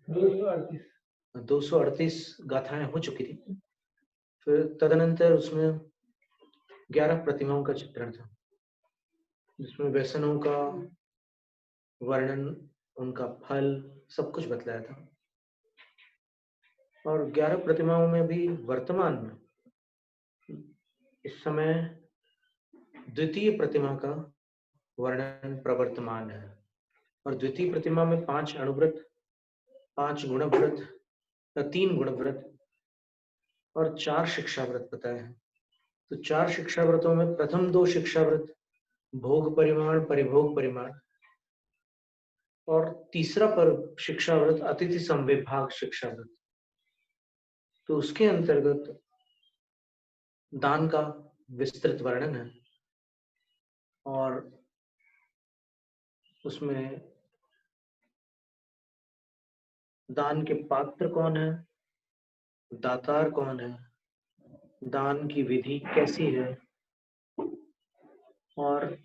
238 गाथाएं हो चुकी थी। फिर तदनंतर उसमें 11 प्रतिमाओं का चित्रण था, जिसमें व्यसनों का वर्णन, उनका फल, सब कुछ बतलाया था। और 11 प्रतिमाओं में भी वर्तमान में इस समय द्वितीय प्रतिमा का वर्णन प्रवर्तमान है। और द्वितीय प्रतिमा में 5 अणुव्रत, 5 गुणव्रत, 3 गुणव्रत और 4 शिक्षाव्रत बताए हैं। तो 4 शिक्षाव्रतों में प्रथम 2 शिक्षाव्रत भोग परिमाण, परिभोग परिमाण, और तीसरा पर शिक्षाव्रत अतिथि संविभाग शिक्षाव्रत। तो उसके अंतर्गत दान का विस्तृत वर्णन है, और उसमें दान के पात्र कौन है, दातार कौन है, दान की विधि कैसी है, और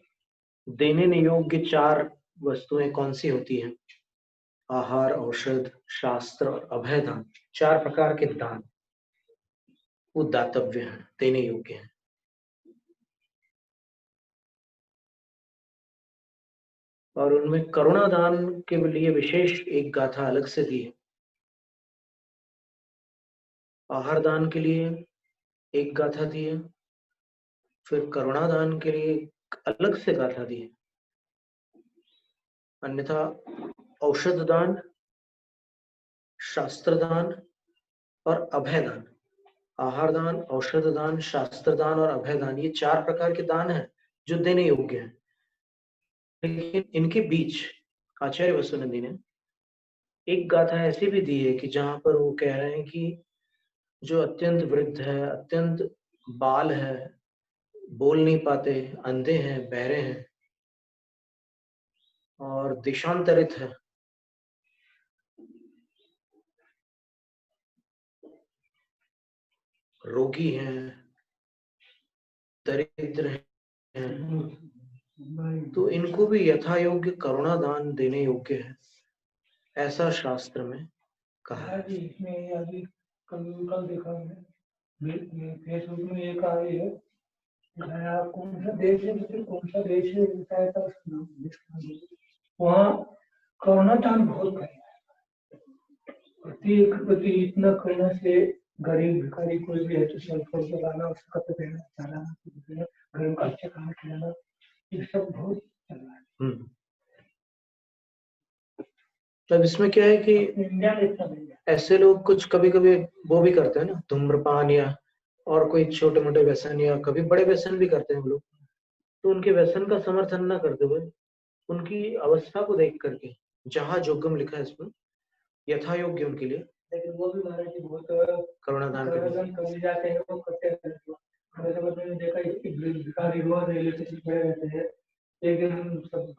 देने योग्य 4 वस्तुएं कौन सी होती हैं, आहार, औषध, शास्त्र और अभय दान। 4 प्रकार के दान वो दातव्य हैं, देने योग्य हैं। और उनमें करुणा दान के लिए विशेष एक गाथा अलग से दी है। आहार दान के लिए एक गाथा दी है, फिर करुणा दान के लिए अलग से गाथा दी है। अन्यथा औषध दान, शास्त्र दान और अभय दान, आहार दान, औषध दान, शास्त्र दान और अभय दान, ये 4 प्रकार के दान हैं जो देने योग्य हैं। लेकिन इनके बीच आचार्य वसुनंदी ने एक गाथा ऐसी भी दी है कि जहां पर वो कह रहे हैं कि जो अत्यंत वृद्ध है, अत्यंत बाल है, बोल नहीं पाते, अंधे हैं, बहरे हैं और देशांतरित है, रोगी हैं, दरिद्र हैं, तो इनको भी यथा योग्य करुणा दान देने योग्य है, ऐसा शास्त्र में कहा है। इसमें अभी कल देखा मैंने फेसबुक में एक आ रही है, कौन सा देश है बताया था, वहाँ करुणा दान बहुत प्रति इतना करने से गरीब भिखारी कोई भी है तो सेल फोन पे लाना, उसका तो देना, चलाना, घर का अच्छा खाना खिलाना, ये सब बहुत चल रहा है। तब इसमें क्या है कि इंडिया में इतना नहीं है। ऐसे लोग कुछ कभी कभी वो भी करते हैं ना, धूम्रपान या और कोई छोटे मोटे व्यसन, या कभी बड़े व्यसन भी करते हैं लोग। तो उनके व्यसन का समर्थन न करते हुए उनकी अवस्था को देख करके, जहाँ जोगम लिखा है इसमें, यथा योग्य उनके लिए, लेकिन वो भी महाराज जी बहुत करुणा दान कर जाते हैं, वो करते हैं। मैंने देखा भिखारी रोज रेलवे स्टेशन खड़े रहते हैं, एक दिन सब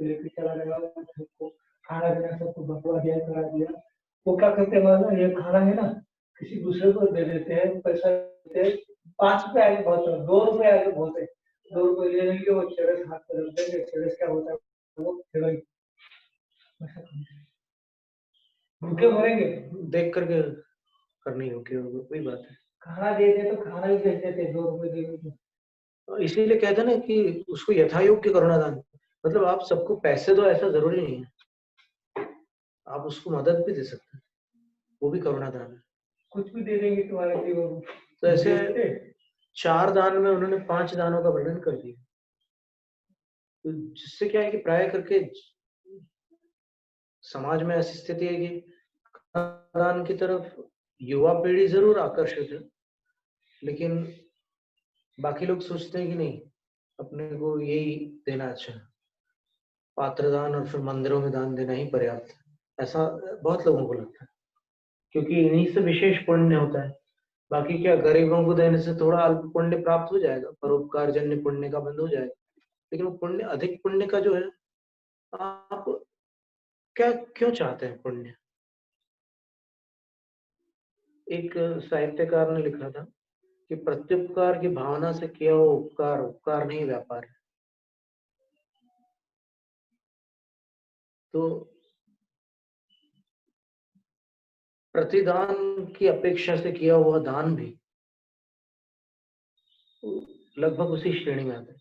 लेके चला गया, सबको खाना पीना सबको बंटवा दिया, करा दिया। वो क्या करते हैं, ये खाना है ना, किसी दूसरे को दे देते हैं, पैसा देते हैं, 5 रुपए आगे बहुत है, 2 रुपए आगे बहुत है, 2 रुपए ले लेंगे, वो चरस हाथ पर रख देंगे, चरस क्या होता है वो ठेला भूखे मरेंगे, देख करके करनी होगी, कोई बात है। खाना देते तो खाना भी भेजते थे, 2 रुपए दे, इसीलिए कहते हैं ना कि उसको यथा योग्य करुणा दान, मतलब आप सबको पैसे दो ऐसा जरूरी नहीं है, आप उसको मदद भी दे सकते हैं, वो भी करुणा दान है। कुछ भी दे देंगे तुम्हारे जीवन। तो ऐसे 4 दान में उन्होंने 5 दानों का वर्णन कर दिया, तो जिससे क्या है कि प्राय करके समाज में ऐसी स्थिति है कि दान की तरफ युवा पीढ़ी जरूर आकर्षित है, लेकिन बाकी लोग सोचते हैं कि नहीं, अपने को यही देना अच्छा है, पात्र दान और फिर मंदिरों में दान देना ही पर्याप्त है, ऐसा बहुत लोगों को लगता है, क्योंकि इन्हीं से विशेष पुण्य होता है। बाकी क्या, गरीबों को देने से थोड़ा अल्प पुण्य प्राप्त हो जाएगा, परोपकार जन्य पुण्य का बंद हो जाएगा, लेकिन वो पुण्य, अधिक पुण्य का जो है, आप क्या क्यों चाहते हैं पुण्य? एक साहित्यकार ने लिखा था कि प्रत्युपकार की भावना से किया हुआ उपकार उपकार नहीं, व्यापार है। तो प्रतिदान की अपेक्षा से किया हुआ दान भी लगभग उसी श्रेणी में आता है।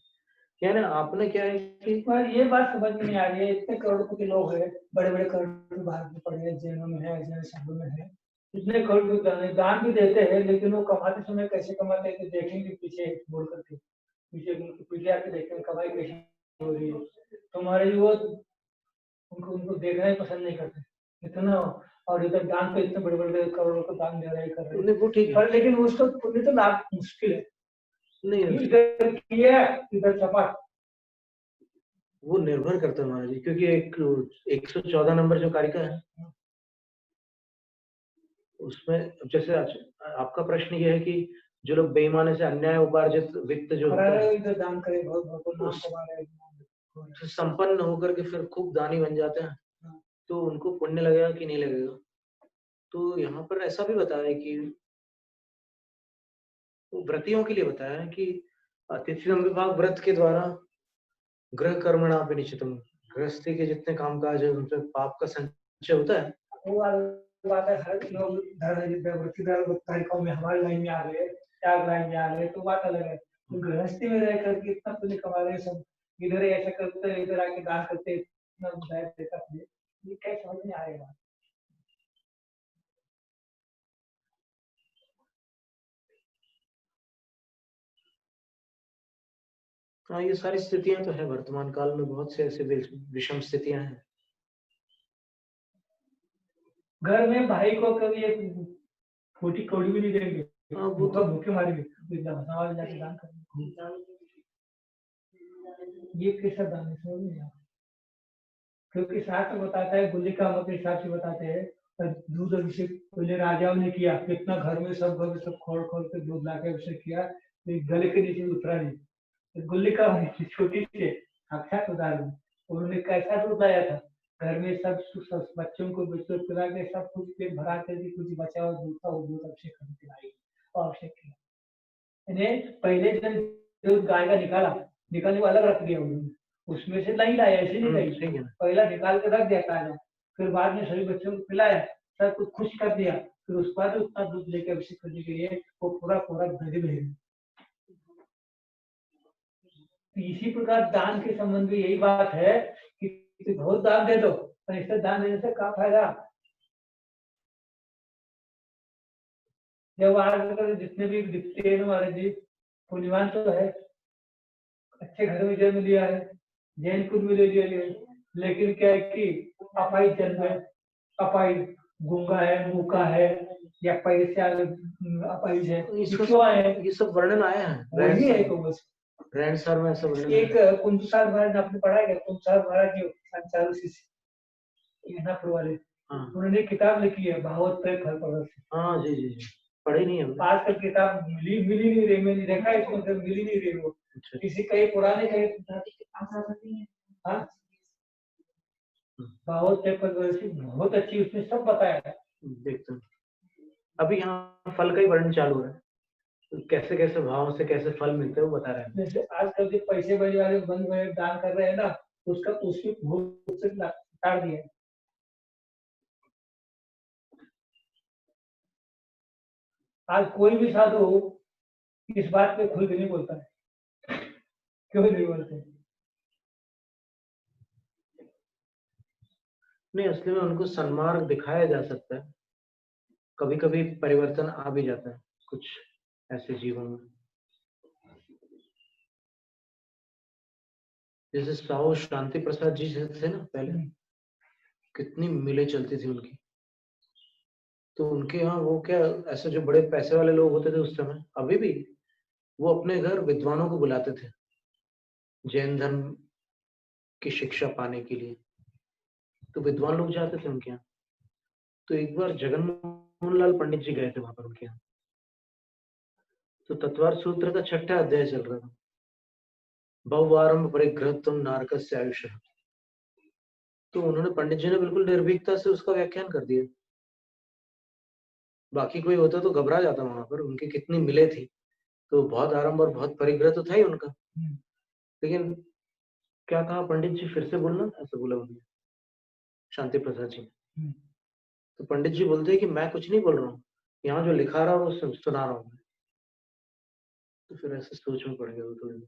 यानी आपने क्या है कि पर ये बात समझ में नहीं आ रही है, इतने करोड़पति लोग हैं, बड़े बड़े करोड़पति भारत में पड़े हैं, जैनों में है, जैन शब्दों में है, इतने करोड़पति दान भी देते हैं, लेकिन वो कमाते समय कैसे कमाते हैं तो देखेंगे पीछे बोल करके, पीछे आके देखेंगे कमाई कैसे हो रही है। तुम्हारे वो उनको उनको देखना ही पसंद नहीं करते इतना, और इधर दान पे इतने बड़े बड़े करोड़ों को दान दे रहे कर रहे हैं, वो ठीक है, पर लेकिन उसको पुण्य तो लाभ मुश्किल है, नहीं इधर किया इधर चपा। वो निर्भर करता है महाराज जी, क्योंकि एक 114 नंबर जो कारिका है उसमें जैसे आपका प्रश्न ये है कि जो लोग बेईमानी से अन्याय उपार्जित वित्त जो होता है इधर दान करे बहुत बहुत नाम कमा रहे हैं, संपन्न होकर के फिर खूब दानी बन जाते हैं, तो उनको पुण्य लगेगा कि नहीं लगेगा। तो यहाँ पर ऐसा भी बताया है कि व्रतियों के लिए बताया है कि अतिथि विभाग व्रत के द्वारा गृह कर्मणा विनिश्चितम, गृहस्थी के जितने कामकाज है उनसे पाप का संचय होता है। वो बात है, हर लोग कारिकाओं में हमारे लाइन में आ गए, त्याग लाइन में आ गए, तो बात अलग है। तो गृहस्थी में रह करके इतना पुण्य कमा रहे सब, इधर ऐसा करते हैं, इधर आके दान करते हैं, इतना बुझाया देता है, ये क्या समझ में आएगा। हाँ, ये सारी स्थितियां तो है वर्तमान काल में, बहुत से ऐसे विषम स्थितियां हैं। घर में भाई को कभी एक छोटी कौड़ी भी नहीं देंगे, वो तो भूखे मारेंगे, समाज जाके दान करेंगे, ये कैसा दान है समझ नहीं आता। क्योंकि शास्त्र बताता है, गुलिका मत के हिसाब से बताते हैं, दूध अभिषेक पहले राजाओं ने किया, कितना घर में सब खोल खोल के दूध ला के अभिषेक किया, गले के नीचे उतरा नहीं। गुलिका छोटी सी साक्षात उदाहरण, उन्होंने कैसा दूध लाया था, घर में सब बच्चों को बिस्कुट पिला के सब कुछ पेट भरा कर कुछ बचा हुआ दूध था, वो दूध अभिषेक करके पिलाई और अभिषेक किया। पहले जब दूध गाय का निकालने को अलग रख दिया उन्होंने, उसमें से नहीं लाया, ऐसे नहीं लाई, पहला निकाल के रख दिया ताजा, फिर बाद में सभी बच्चों को पिलाया, सब कुछ खुश कर दिया, फिर उसके बाद उतना दूध लेके अभिषेक करने के लिए वो पूरा दही में। इसी प्रकार दान के संबंध में यही बात है कि बहुत दान दे दो, पर इससे दान देने से क्या फायदा। जब आज जितने भी दिखते हैं महाराज जी, पुण्यवान तो है, अच्छे घर में जन्म लिया है, जैन कुल में ले लिया है, लेकिन क्या है कि अपाई जन्म है, अपाई गूंगा है, मूका है, या पैसे अपाई है, ये सब वर्णन आया है, वही है तो बस रैनसर में सब वर्णन एक कुंजसार महाराज आपने पढ़ा है, कुंजसार महाराज जी संचालक शिष्य यहां वाले, उन्होंने किताब लिखी है भागवत पे फल प्रदर्शन। हाँ जी जी जी, पढ़ी नहीं है आज तक किताब मिली नहीं रही, मैंने देखा है इसको, मिली नहीं रही वो, किसी कई पुराने कई भागवत पे फल प्रदर्शन बहुत अच्छी, उसमें सब बताया है। देखते हैं अभी यहाँ फल का ही वर्णन चालू हो रहा है, कैसे कैसे भाव से कैसे फल मिलते हैं वो बता रहे हैं। जैसे आजकल जो पैसे वाले बंद दान कर रहे हैं ना, उसका उसकी भूख से काट दिया। आज कोई भी साधु इस बात पे खुल के नहीं बोलता है, क्यों नहीं बोलते? नहीं, असली में उनको सन्मार्ग दिखाया जा सकता है, कभी कभी परिवर्तन आ भी जाता है कुछ ऐसे जीवों में। जैसे साहू शांति प्रसाद जी थे ना पहले, कितनी मिले चलती थी उनकी, तो उनके यहाँ वो क्या ऐसे जो बड़े पैसे वाले लोग होते थे उस समय, अभी भी वो अपने घर विद्वानों को बुलाते थे जैन धर्म की शिक्षा पाने के लिए, तो विद्वान लोग जाते थे उनके यहाँ। तो एक बार जगन लाल पंडित जी गए थे वहां पर उनके यहाँ, तो तत्वार सूत्र का 6ठा अध्याय चल रहा था, बहुवारंभ परिग्रहत्वम नारकस्य आयुष्य। तो उन्होंने पंडित जी ने बिल्कुल निर्भीकता से उसका व्याख्यान कर दिया। बाकी कोई होता तो घबरा जाता वहां पर, उनकी कितनी मिले थी, तो बहुत आरंभ और बहुत परिग्रह तो था ही उनका, लेकिन क्या कहा पंडित जी, फिर से बोलना, ऐसा बोला उन्होंने शांति प्रसाद जी। तो पंडित जी बोलते हैं कि मैं कुछ नहीं बोल रहा हूँ, यहाँ जो लिखा रहा वो सुना रहा हूँ। तो फिर ऐसे सोच में पड़ गया वो थोड़ी।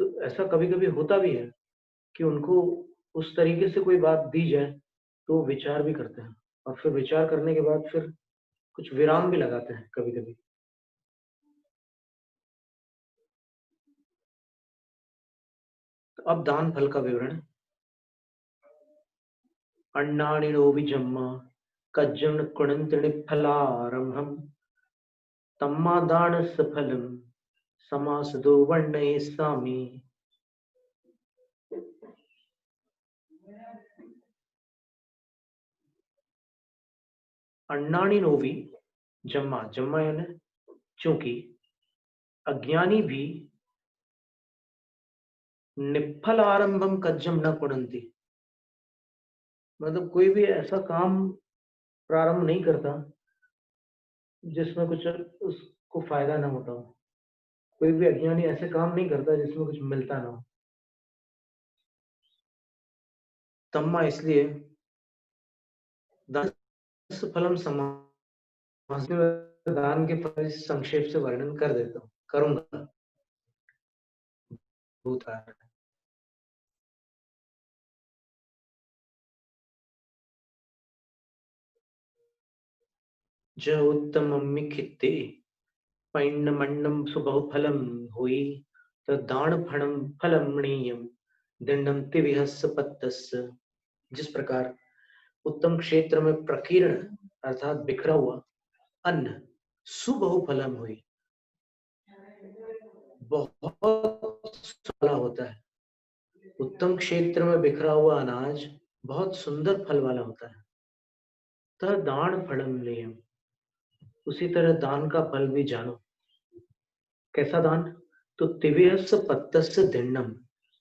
तो ऐसा कभी कभी होता भी है कि उनको उस तरीके से कोई बात दी जाए तो वो विचार भी करते हैं, और फिर विचार करने के बाद फिर कुछ विराम भी लगाते हैं कभी कभी। तो अब दान फल का विवरण। अन्नानिरोविजम्मा कज्जन कुणंत्रिणी फलारंभम तम्मादान सफलम समासदो वर्णये सामी। अन्नानी नोवी जम्मा, जम्मा यानी चूंकि, अज्ञानी भी निफल आरंभम कज्जम न कुणंती, मतलब कोई भी ऐसा काम प्रारंभ नहीं करता जिसमें कुछ उसको फायदा ना होता हो। कोई भी अज्ञानी ऐसे काम नहीं करता जिसमें कुछ मिलता ना हो। तम्मा इसलिए दान फलम समास में दान के फल संक्षेप से वर्णन कर देता हूँ, करूंगा। भूतार ज उत्तम खित्ते पैन्न मण्डम सुबहुफलम हुई तदान फणम फलमणीयम दंडम तिविहस पत्तस्य। जिस प्रकार उत्तम क्षेत्र में प्रकीर्ण अर्थात बिखरा हुआ अन्न सुबहुफलम हुई, बहुत सुला होता है। उत्तम क्षेत्र में बिखरा हुआ अनाज बहुत सुंदर फल वाला होता है। तद दान फलम लेयम, उसी तरह दान का फल भी जानो। कैसा दान? तो तिव्यस्य पत्तस्य दिन्नम,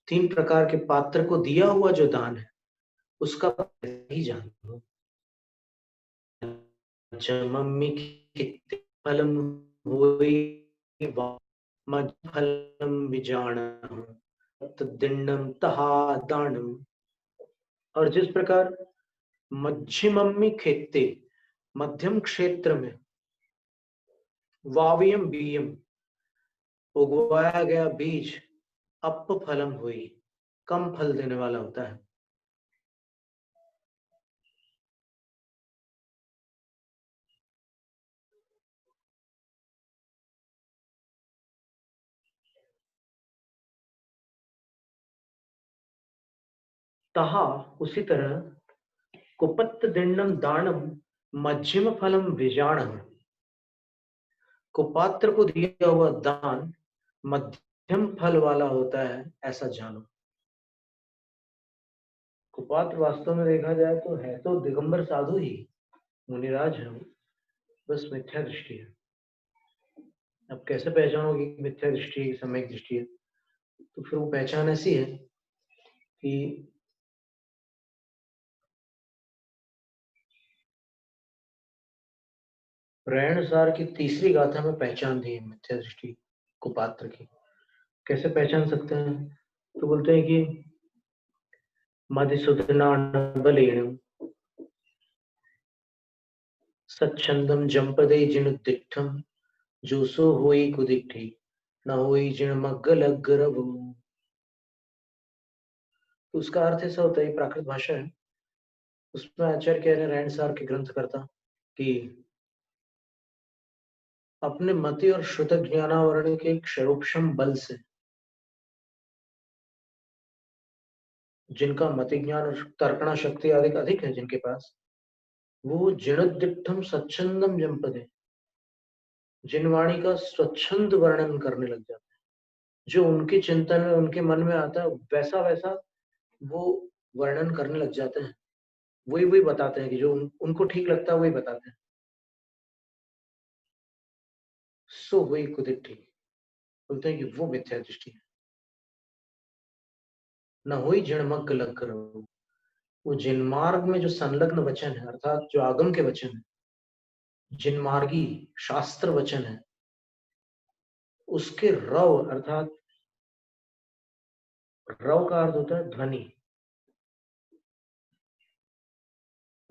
3 प्रकार के पात्र को दिया हुआ जो दान है उसका ही जानो। जमम्मि फलम हुई मज्फलम विजानम तद्दिन्नम तहा दानम। और जिस प्रकार मध्यमम्मि खेते, मध्यम क्षेत्र में, वावियम बीयम उगवाया गया बीज, अप फलम हुई कम फल देने वाला होता है। तहा उसी तरह कुपत्त दिन्नम दानम मध्यम फलम विजाणम, कुपात्र को दिया हुआ दान मध्यम फल वाला होता है, ऐसा जानो। कुपात्र वास्तव में देखा जाए तो है तो दिगंबर साधु ही, मुनिराज है, बस मिथ्या दृष्टि है। अब कैसे पहचानोगे कि मिथ्या दृष्टि है, सम्यक दृष्टि है? तो फिर वो पहचान ऐसी है कि रहनसार की तीसरी गाथा में पहचान दी है मिथ्या दृष्टि कुपात्र की। कैसे पहचान सकते हैं? तो बोलते हैं कि मधुसूदनाबलेन सच्छंदम जंपदे जिनुद्दिठम जोसो होई कुदिठी न होई जिन मग्गलग्गरवु। तो उसका अर्थ ऐसा होता है, प्राकृत भाषा है, उसमें आचार्य कह रहे हैं रहनसार के ग्रंथकर्ता कि अपने मति और श्रुत ज्ञानावरण के क्षरोक्षम बल से जिनका मति ज्ञान और तर्कणा शक्ति आदि अधिक है जिनके पास, वो जिणोद्दिठम स्वच्छंदम जंपदे, जिनवाणी का स्वच्छंद वर्णन करने लग जाते हैं। जो उनके चिंतन में उनके मन में आता है वैसा वैसा वो वर्णन करने लग जाते हैं। वही वही बताते हैं कि जो उनको ठीक लगता है वही बताते हैं। सो वही कुदिठी, बोलते हैं कि वो मिथ्या दृष्टि है। न हुई जिणमग्ग लग कर, वो जिनमार्ग में जो संलग्न वचन है अर्थात जो आगम के वचन है, जिनमार्गी शास्त्र वचन है, उसके रव अर्थात रव का अर्थ होता है ध्वनि।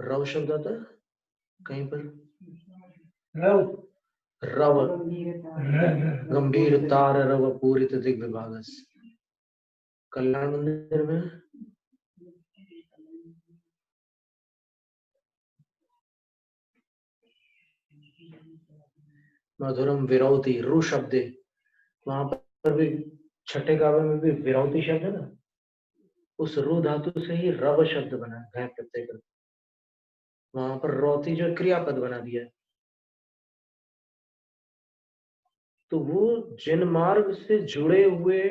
रव शब्द आता है कहीं पर? रव रव गंभीर तार रव पूरित दिग्विभागस। कल्याण मंदिर में मधुरम विरौती रु शब्द, वहां पर भी छठे काव्य में भी विरौती शब्द है ना, उस रु धातु से ही रव शब्द बना है प्रत्यय कर, वहां पर रौती जो क्रियापद बना दिया है। तो वो जिन मार्ग से जुड़े हुए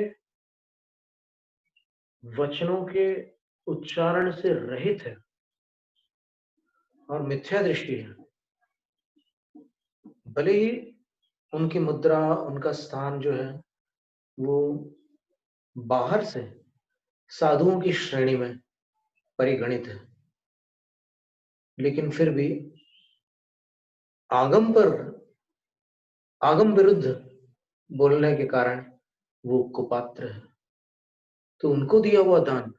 वचनों के उच्चारण से रहित है और मिथ्या दृष्टि है, भले ही उनकी मुद्रा, उनका स्थान जो है वो बाहर से साधुओं की श्रेणी में परिगणित है, लेकिन फिर भी आगम विरुद्ध बोलने के कारण वो कुपात्र है। तो उनको दिया हुआ दान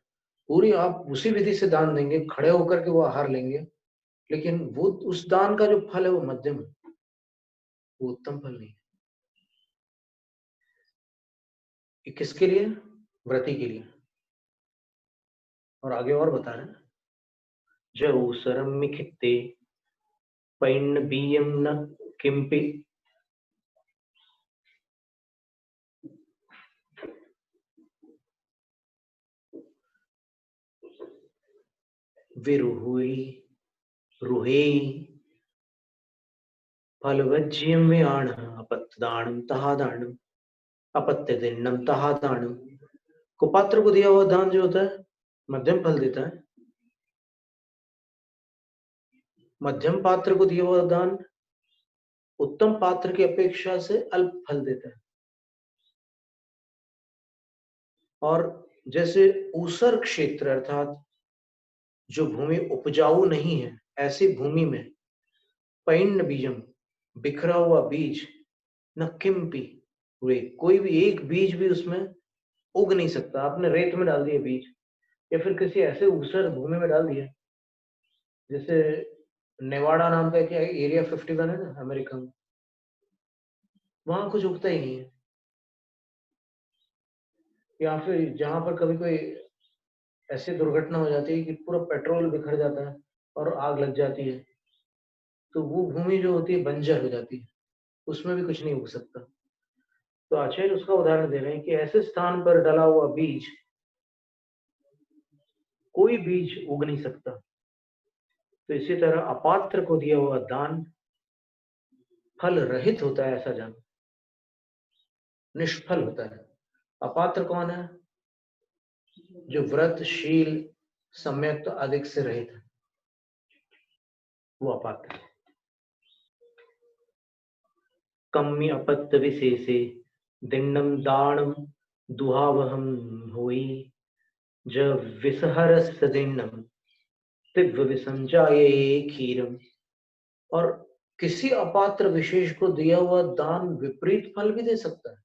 पूरी आप उसी विधि से दान देंगे, खड़े होकर के वो आहार लेंगे, लेकिन वो उस दान का जो फल है वो मध्यम है, वो उत्तम फल नहीं है। ये किसके लिए? व्रती के लिए। और आगे और बता रहे हैं, जऊसरम मिखित्ते पैन्न बीयम न किंपि विरुहुई रुहेई फलवज्यम व्याण अपत्यदानम तहादानम अपत्य दिन्नम तहादानम। कुपात्र को दिया हुआ दान जो होता है मध्यम फल देता है, मध्यम पात्र को दिया हुआ दान उत्तम पात्र की अपेक्षा से अल्प फल देता है। और जैसे ऊसर क्षेत्र अर्थात जो भूमि उपजाऊ नहीं है, ऐसी भूमि में पैन्न बीजम बिखरा हुआ बीज न किम्पी हुए, कोई भी एक बीज भी उसमें उग नहीं सकता। आपने रेत में डाल दिया बीज या फिर किसी ऐसे ऊसर भूमि में डाल दिया, जैसे नेवाडा नाम का क्या एरिया 51 है ना अमेरिका में, वहां कुछ उगता ही नहीं है। या फिर जहां पर कभी कोई ऐसी दुर्घटना हो जाती है कि पूरा पेट्रोल बिखर जाता है और आग लग जाती है, तो वो भूमि जो होती है बंजर हो जाती है, उसमें भी कुछ नहीं उग सकता। तो आचार्य उसका उदाहरण दे रहे हैं कि ऐसे स्थान पर डला हुआ बीज, कोई बीज उग नहीं सकता। तो इसी तरह अपात्र को दिया हुआ दान फल रहित होता है, ऐसा जान निष्फल होता है। अपात्र कौन है? जो व्रत शील सम्यक्त अधिक से रहित है, वो अपात्र है। कम्य अपत्य विशेषे दिन्नम दानम दुहावहम होई जब विसहरस दिन्नम दिव्य विसंजाये खीरम। और किसी अपात्र विशेष को दिया हुआ दान विपरीत फल भी दे सकता है।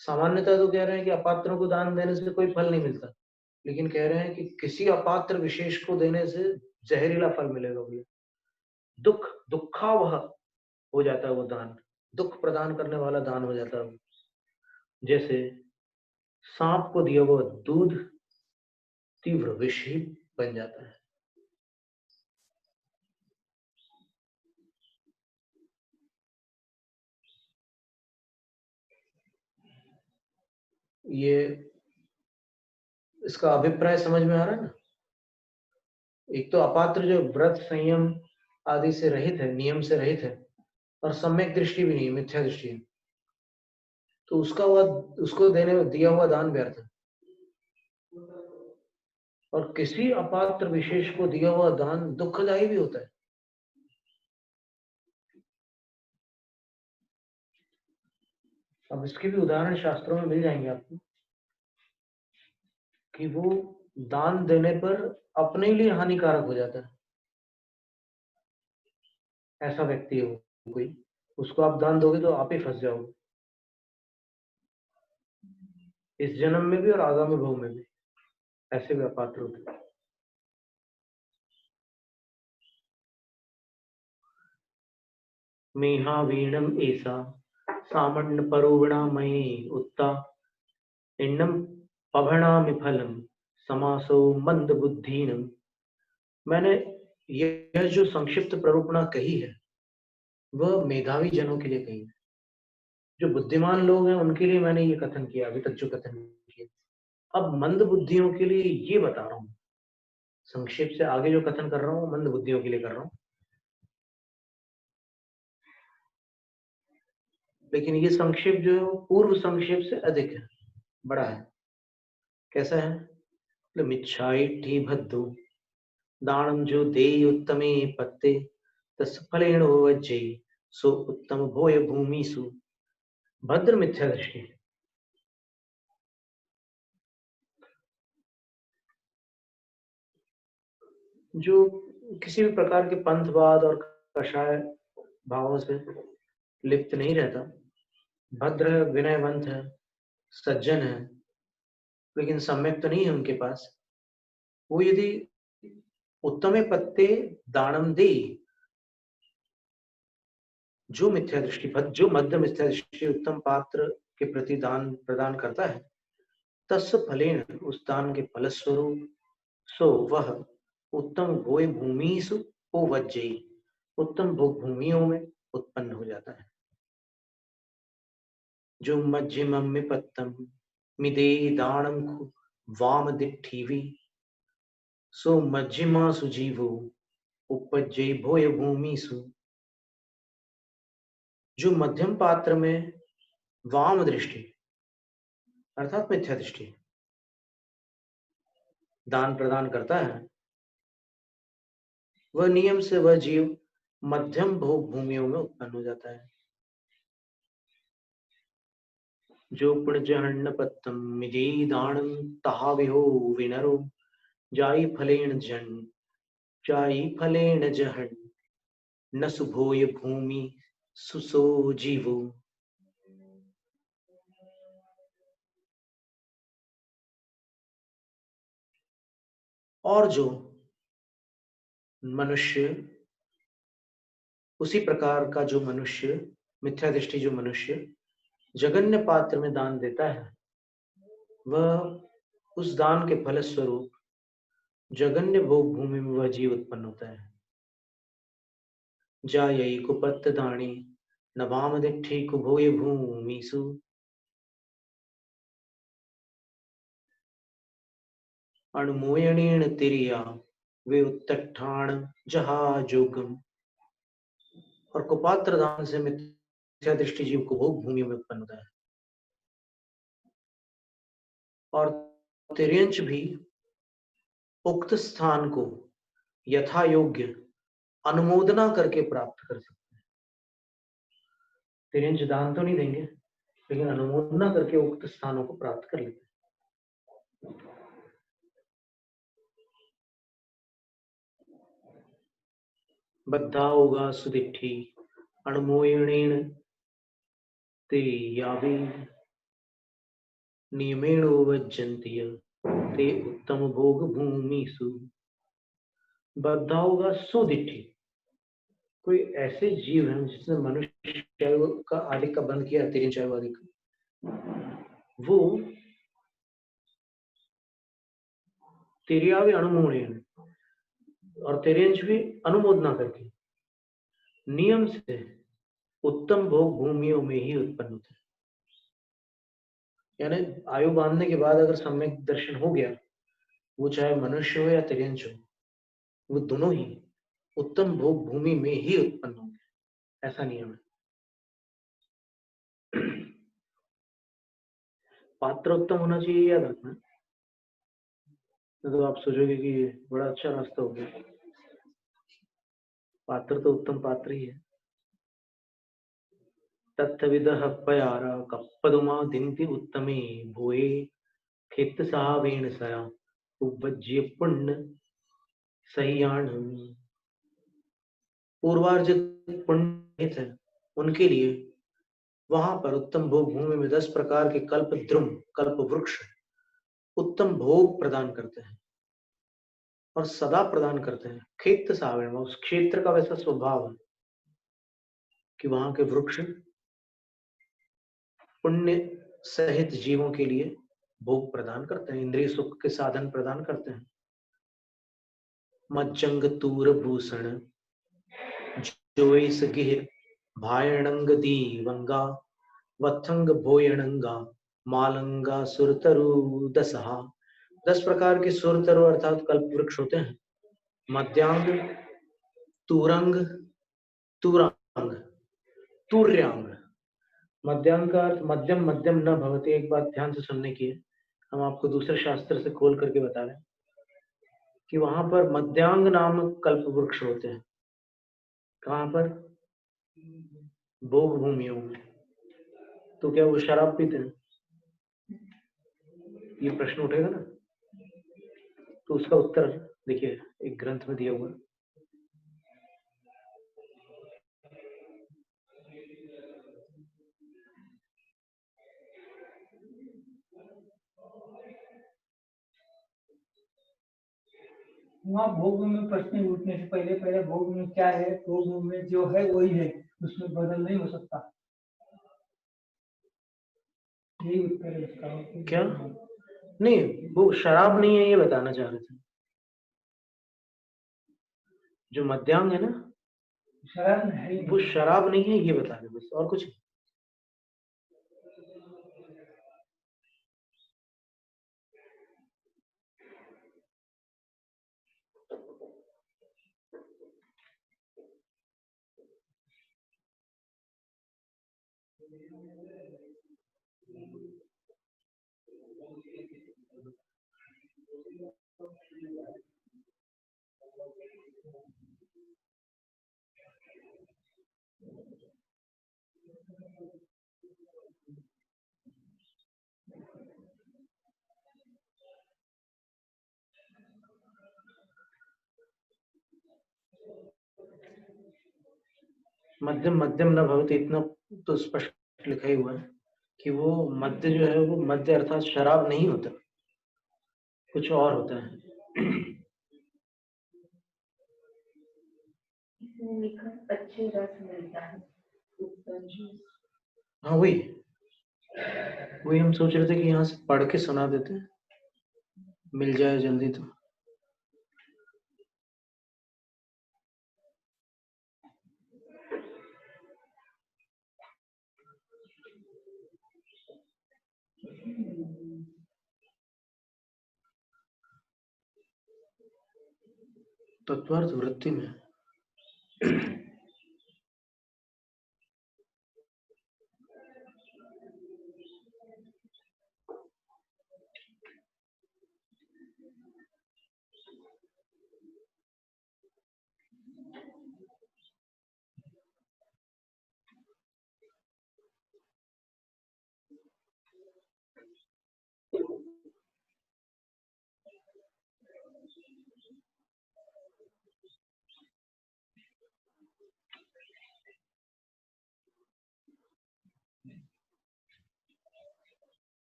सामान्यतः तो कह रहे हैं कि अपात्रों को दान देने से कोई फल नहीं मिलता, लेकिन कह रहे हैं कि किसी अपात्र विशेष को देने से जहरीला फल मिलेगा। बोले दुखावह हो जाता है वो दान, दुख प्रदान करने वाला दान हो जाता है। जैसे सांप को दिया हुआ दूध तीव्र विष ही बन जाता है। ये इसका अभिप्राय समझ में आ रहा है ना? एक तो अपात्र जो व्रत संयम आदि से रहित है, नियम से रहित है, और सम्यक दृष्टि भी नहीं, मिथ्या दृष्टि है, तो उसको देने दिया हुआ दान व्यर्थ है। और किसी अपात्र विशेष को दिया हुआ दान दुखदायी भी होता है। अब इसके भी उदाहरण शास्त्रों में मिल जाएंगे आपको कि वो दान देने पर अपने लिए हानिकारक हो जाता है। ऐसा व्यक्ति है वो कोई, उसको आप दान दोगे तो आप ही फंस जाओगे, इस जन्म में भी और आगामी भव में भी। ऐसे भी अपात्र होते हैं। मेहा वीणम ऐसा सामण्य परोवणा मयि उत्ता इन्नम पभणामि फलम समासो मंद बुद्धिनम। मैंने यह जो संक्षिप्त प्ररूपणा कही है वह मेधावी जनों के लिए कही है। जो बुद्धिमान लोग हैं उनके लिए मैंने ये कथन किया, अभी तक जो कथन किया। अब मंद बुद्धियों के लिए ये बता रहा हूं, संक्षेप से आगे जो कथन कर रहा हूं मंद बुद्धियों के लिए कर रहा हूं, लेकिन ये संक्षेप जो है पूर्व संक्षेप से अधिक है, बड़ा है। कैसा है? मिच्छाइठी भद्दो दानम जो दे उत्तमे पत्ते तस् फलेण वज्जे सो उत्तम भोय भूमिसु। भद्र मिथ्या दृष्टि, जो किसी भी प्रकार के पंथवाद और कषाय भावों से लिप्त नहीं रहता, भद्र है, विनयवंत है, सज्जन है, लेकिन सम्यक तो नहीं है उनके पास, वो यदि उत्तमे पत्ते दानम दे, जो मिथ्या दृष्टि, जो मध्य मिथ्या दृष्टि उत्तम पात्र के प्रति दान प्रदान करता है, तस् फलेन उस दान के फलस्वरूप सो वह उत्तम भोय भूमिसु उपज्जयी, उत्तम भोग भूमियों में उत्पन्न हो जाता है। जो मध्यमम पत्तम मिदे दानम वाम दिट्ठीवी सो मध्यमा सुजीवो उपज्जयी भोय भूमिसु। जो मध्यम पात्र में वाम दृष्टि अर्थात मिथ्या दृष्टि दान प्रदान करता है, वह नियम से वह जीव मध्यम भोग भूमियों में उत्पन्न हो जाता है। जो पुण्यजहन्न पत्तम मिदे दानम तहा विहो विनरो जाई फलेन जहन न सुभोय भूमि सुसो जीवो। और जो मनुष्य उसी प्रकार का जो मनुष्य मिथ्या दृष्टि जो मनुष्य जगन्य पात्र में दान देता है, वह उस दान के फलस्वरूप जगन्य भोग भूमि में वह जीव उत्पन्न होता है। जायई कुपत्त दाणी नवाम दिट्ठी कुभोय भूमिसु। अणुमोयणेन तिरिया वे उत्तठाण जहाजोगम। और कुपात्र दान से मिथ्या दृष्टि जीव को भोग भूमि में उत्पन्न होता है। और तिर्यंच भी उक्त स्थान को यथा योग्य अनुमोदना करके प्राप्त कर सकते हैं। तिर्यंच दान तो नहीं देंगे, लेकिन अनुमोदना करके उक्त स्थानों को प्राप्त कर लेते हैं। बद्धा होगा सुदिट्ठी अणुमोयणेन ते यावे नियमेण वज्जन्ति ते उत्तम भोग भूमिसु। बद्धा होगा सुदिट्ठी, कोई ऐसे जीव हैं जिसने मनुष्य का आदि का बंद किया, तिर्यंच आदि का, वो तिर्यावे अणुमोयण और तिर्यंच भी अनुमोदना करके नियम से उत्तम भोग भूमियों में ही उत्पन्न होते हैं। यानी आयु बांधने के बाद अगर सम्यक दर्शन हो गया, वो चाहे मनुष्य हो या तिर्यंच हो, वो दोनों ही उत्तम भोग भूमि में ही उत्पन्न होंगे, ऐसा नियम है। पात्र उत्तम होना चाहिए, याद रखना। तो आप सोचोगे कि बड़ा अच्छा रास्ता हो गया, पात्र तो उत्तम पात्र ही है। तत्विदः पयारा कप्पदुमा दिन्ति उत्तमे भोए खेत सावेण सया उपज्य पुण्य सह्याण। पूर्वार्जित पुण्य है उनके लिए वहां पर उत्तम भोग भूमि में 10 प्रकार के कल्प द्रुम कल्प वृक्ष उत्तम भोग प्रदान करते हैं और सदा प्रदान करते हैं। खेत सावेण, उस क्षेत्र का वैसा स्वभाव है। कि वहां के वृक्ष पुण्य सहित जीवों के लिए भोग प्रदान करते हैं, इंद्रिय सुख के साधन प्रदान करते हैं। मज्जंग तूर भूषण जोइस गिर भायणंग दीवंगा वत्थंग भोयणंगा मालंगा सुरतरु दसहा। 10 प्रकार के सुरतरु अर्थात कल्प वृक्ष होते हैं। मध्यांग, तुरंग, तुरांग, तुर्यांग। मध्यांग का अर्थ मध्यम मध्यम न भवति। एक बात ध्यान से सुनने की है, हम आपको दूसरे शास्त्र से खोल करके बता रहे हैं कि वहां पर मध्यांग नामक कल्प वृक्ष होते हैं। कहां पर? भोग भूमियों में। तो क्या वो शराब पीते हैं? ये प्रश्न उठेगा ना, तो उसका उत्तर देखिए एक ग्रंथ में दिया हुआ। वहाँ भोग में प्रश्न उठने से पहले पहले भोग में क्या है, भोग में जो है वही है, उसमें बदल नहीं हो सकता। यही उत्तर है इसका। क्या? नहीं, वो शराब नहीं है ये बताना चाह रहे थे। जो मध्यांग है ना, शराब नहीं, वो शराब नहीं है ये बता रहे बस, और कुछ। मध्यम मध्यम न भवति, इतना तो स्पष्ट लिखा ही हुआ है कि वो मध्य जो है वो मध्य अर्थात शराब नहीं होता, कुछ और होता है। लिखा अच्छे रस मिलता है। हाँ वही हम सोच रहे थे कि यहाँ से पढ़ के सुना देते हैं, मिल जाए जल्दी तो। तत्वार्थ वृत्ति में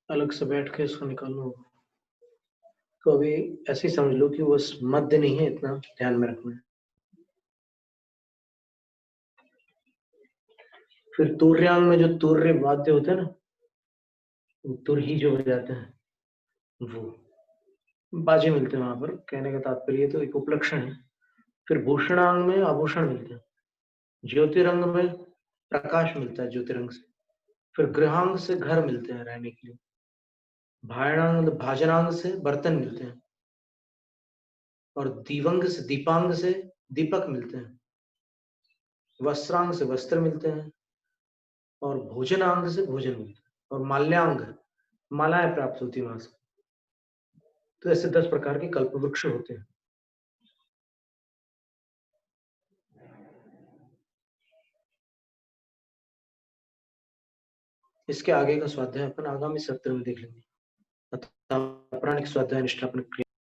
अलग से बैठ के इसको निकालना होगा। तो अभी ऐसे ही समझ लो कि वो मध्य नहीं है, इतना ध्यान में रखना है। फिर तुर्यांग में जो तुर्य वाद्य होते हैं ना, वो तुर ही जो बजाते हैं, वो बाजे मिलते हैं वहां पर। कहने का तात्पर्य तो एक उपलक्षण है। फिर भूषणांग में आभूषण मिलते हैं। ज्योतिरंग में प्रकाश मिलता है ज्योतिरंग से। फिर गृहांग से घर मिलते हैं रहने के लिए। भायणांग भाजनांग से बर्तन मिलते हैं। और दीवंग से दीपांग से दीपक मिलते हैं। वस्त्रांग से वस्त्र मिलते हैं। और भोजनांग से भोजन मिलता है। और माल्यांग मालाएं प्राप्त होती है वहां से। तो ऐसे 10 प्रकार के कल्प वृक्ष होते हैं। इसके आगे का स्वाध्याय अपन आगामी सत्र में देख लेंगे। प्राणिक स्वाध्याय निष्ठा अपन